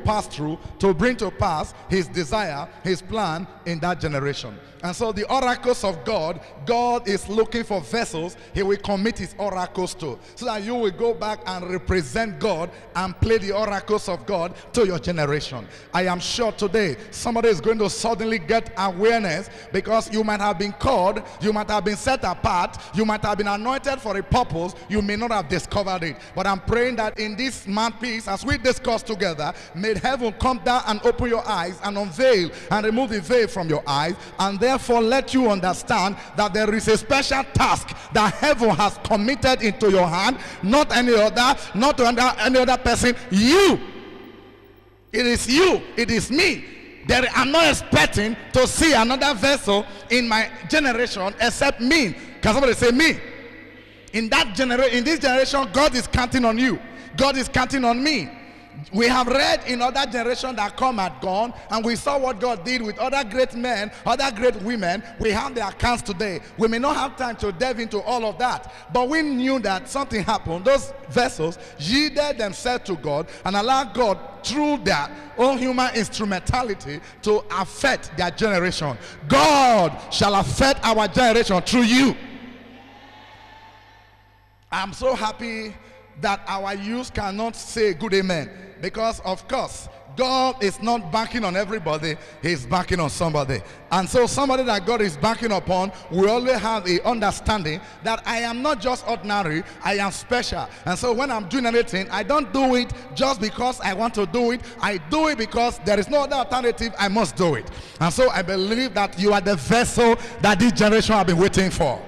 pass through to bring to pass his desire, his plan in that generation. And so the oracles of God, God is looking for vessels he will commit his oracles to, so that you will go back and represent God and play the oracles of God to your generation. I am sure today somebody is going to suddenly get awareness, because you might have been called, you might have been set apart, you might have been anointed for a purpose, you may not have discovered it. But I'm praying that in this mouthpiece, as we discuss together, may heaven come down and open your eyes and unveil and remove the veil from your eyes, and therefore let you understand that there is a special task that heaven has committed into your hand, not any other, not to any other person. You. It is you. It is me. I'm not expecting to see another vessel in my generation except me. Can somebody say me? In this generation, God is counting on you. God is counting on me. We have read in other generations that come and gone, and we saw what God did with other great men, other great women. We have their accounts today. We may not have time to delve into all of that, but we knew that something happened. Those vessels yielded themselves to God and allowed God, through their own human instrumentality, to affect their generation. God shall affect our generation through you. I'm so happy that our youth cannot say good amen, because of course God is not banking on everybody, he's banking on somebody. And so somebody that God is banking upon will always have a understanding that I am not just ordinary, I am special. And so when I'm doing anything, I don't do it just because I want to do it. I do it because there is no other alternative. I must do it. And so I believe that you are the vessel that this generation have been waiting for.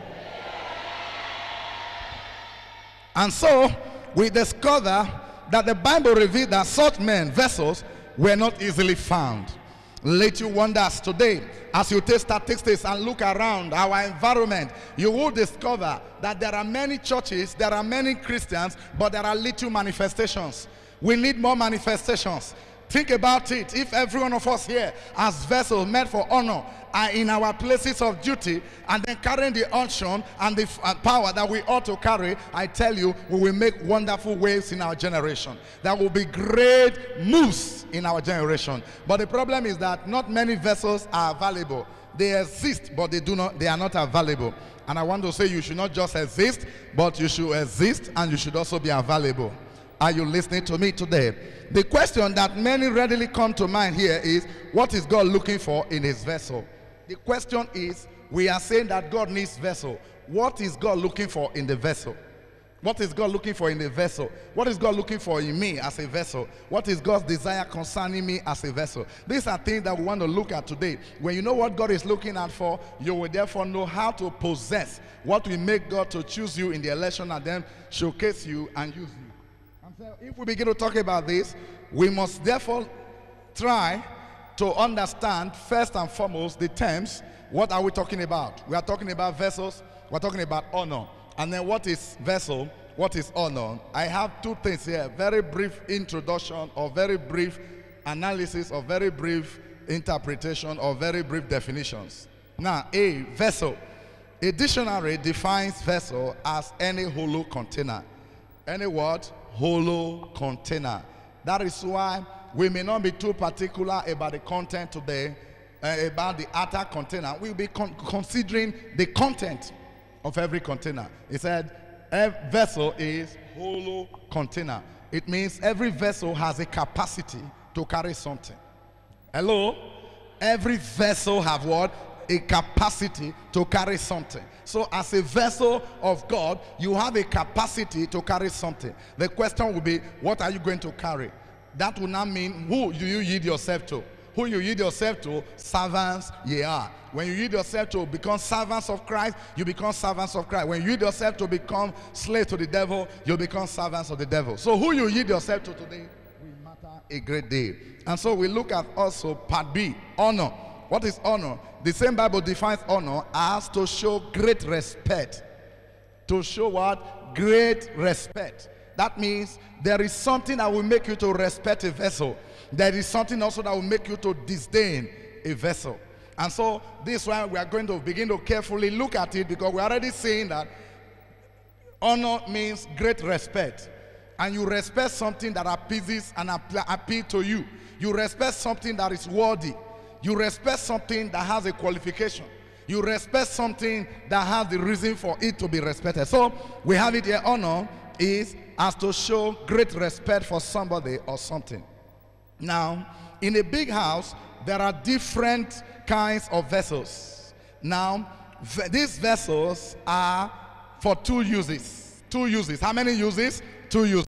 And so we discover that the Bible revealed that such men, vessels, were not easily found. Let you wonder today, as you take statistics and look around our environment, you will discover that there are many churches, there are many Christians, but there are little manifestations. We need more manifestations. Think about it. If every one of us here as vessels meant for honor are in our places of duty and then carrying the unction and the power that we ought to carry, I tell you, we will make wonderful waves in our generation. There will be great moves in our generation. But the problem is that not many vessels are available. They exist, but they are not available. And I want to say you should not just exist, but you should exist and you should also be available. Are you listening to me today? The question that many readily come to mind here is, what is God looking for in his vessel? The question is, we are saying that God needs vessel. What is God looking for in the vessel? What is God looking for in the vessel? What is God looking for in me as a vessel? What is God's desire concerning me as a vessel? These are things that we want to look at today. When you know what God is looking at for, you will therefore know how to possess what will make God to choose you in the election and then showcase you and use you. So if we begin to talk about this, we must therefore try to understand first and foremost the terms. What are we talking about? We are talking about vessels, we're talking about honor. And then what is vessel, what is honor? I have two things here, very brief introduction or very brief analysis or very brief interpretation or very brief definitions. Now, a vessel. A dictionary defines vessel as any hollow container. Any what? Hollow container. That is why we may not be too particular about the content today, about the outer container. We'll be considering the content of every container. It said a vessel is hollow container. It means every vessel has a capacity to carry something. Hello? Every vessel have what? A capacity to carry something. So as a vessel of God, you have a capacity to carry something. The question will be, what are you going to carry? That will not mean who do you yield yourself to. Who you yield yourself to, servants ye are. When you yield yourself to become servants of Christ, you become servants of Christ. When you yield yourself to become slaves to the devil, you become servants of the devil. So who you yield yourself to today will matter a great deal. And so we look at also part B, honor. What is honor? The same Bible defines honor as to show great respect. To show what? Great respect. That means there is something that will make you to respect a vessel. There is something also that will make you to disdain a vessel. And so this is why we are going to begin to carefully look at it, because we're already saying that honor means great respect. And you respect something that appeases and appeals to you. You respect something that is worthy. You respect something that has a qualification. You respect something that has the reason for it to be respected. So we have it here. Honor is as to show great respect for somebody or something. Now, in a big house, there are different kinds of vessels. Now, these vessels are for two uses. Two uses. How many uses? Two uses.